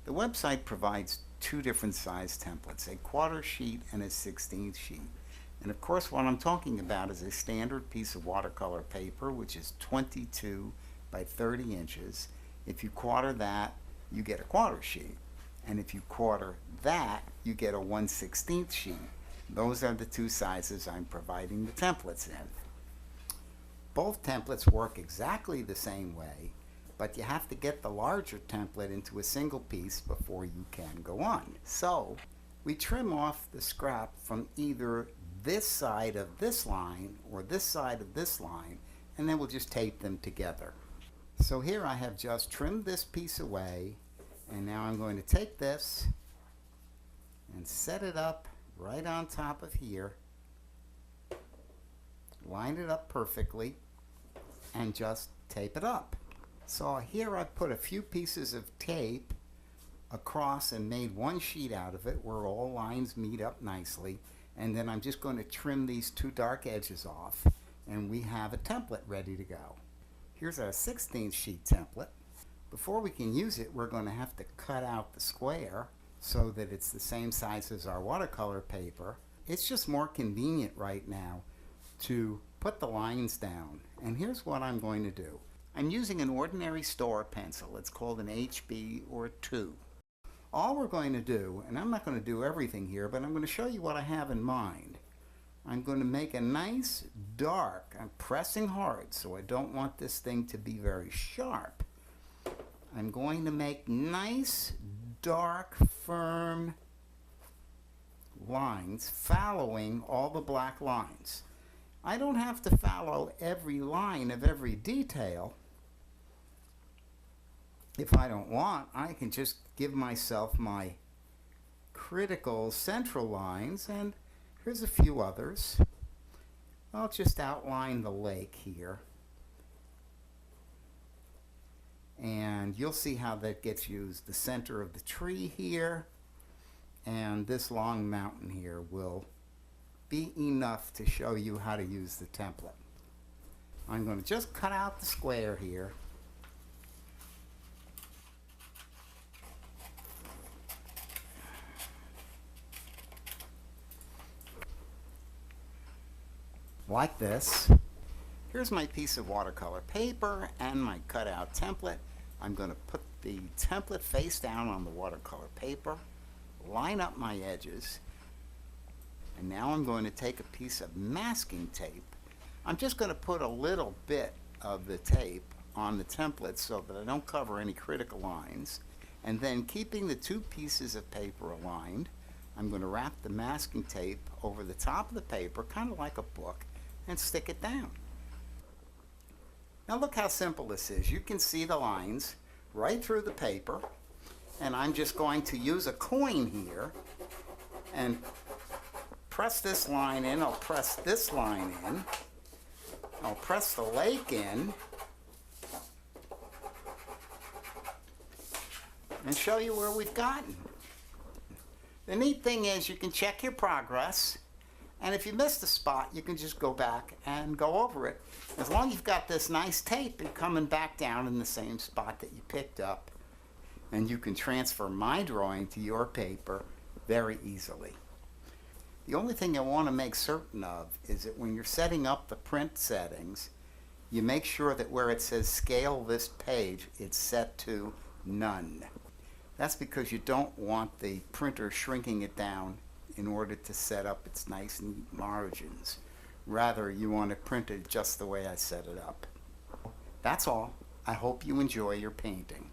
The website provides two different size templates, a quarter sheet and a 16th sheet. And of course what I'm talking about is a standard piece of watercolor paper, which is 22 by 30 inches. If you quarter that, you get a quarter sheet. And if you quarter that, you get a 1/16 sheet. Those are the two sizes I'm providing the templates in. Both templates work exactly the same way, but you have to get the larger template into a single piece before you can go on. So we trim off the scrap from either this side of this line or this side of this line, and then we'll just tape them together. So here I have just trimmed this piece away, and now I'm going to take this and set it up right on top of here, line it up perfectly, and just tape it up. So here I've put a few pieces of tape across and made one sheet out of it where all lines meet up nicely, and then I'm just going to trim these two dark edges off, and we have a template ready to go. Here's our 16th sheet template. Before we can use it, we're going to have to cut out the square so that it's the same size as our watercolor paper. It's just more convenient right now to put the lines down. And here's what I'm going to do. I'm using an ordinary store pencil. It's called an HB or 2. All we're going to do, and I'm not going to do everything here, but I'm going to show you what I have in mind. I'm going to make a nice dark, I'm pressing hard so I don't want this thing to be very sharp. I'm going to make nice, dark, firm lines following all the black lines. I don't have to follow every line of every detail. If I don't want, I can just give myself my critical central lines, and here's a few others. I'll just outline the lake here. And you'll see how that gets used. The center of the tree here and this long mountain here will be enough to show you how to use the template. I'm going to just cut out the square here. Like this. Here's my piece of watercolor paper and my cutout template. I'm going to put the template face down on the watercolor paper, line up my edges, and now I'm going to take a piece of masking tape. I'm just going to put a little bit of the tape on the template so that I don't cover any critical lines, and then keeping the two pieces of paper aligned, I'm going to wrap the masking tape over the top of the paper, kind of like a book, and stick it down. Now look how simple this is. You can see the lines right through the paper, and I'm just going to use a coin here and press this line in. I'll press this line in. I'll press the lake in and show you where we've gotten. The neat thing is you can check your progress, and if you missed a spot, you can just go back and go over it. As long as you've got this nice tape and coming back down in the same spot that you picked up, and you can transfer my drawing to your paper very easily. The only thing I want to make certain of is that when you're setting up the print settings, you make sure that where it says scale this page, it's set to none. That's because you don't want the printer shrinking it down in order to set up its nice neat margins. Rather, you want to print it just the way I set it up. That's all. I hope you enjoy your painting.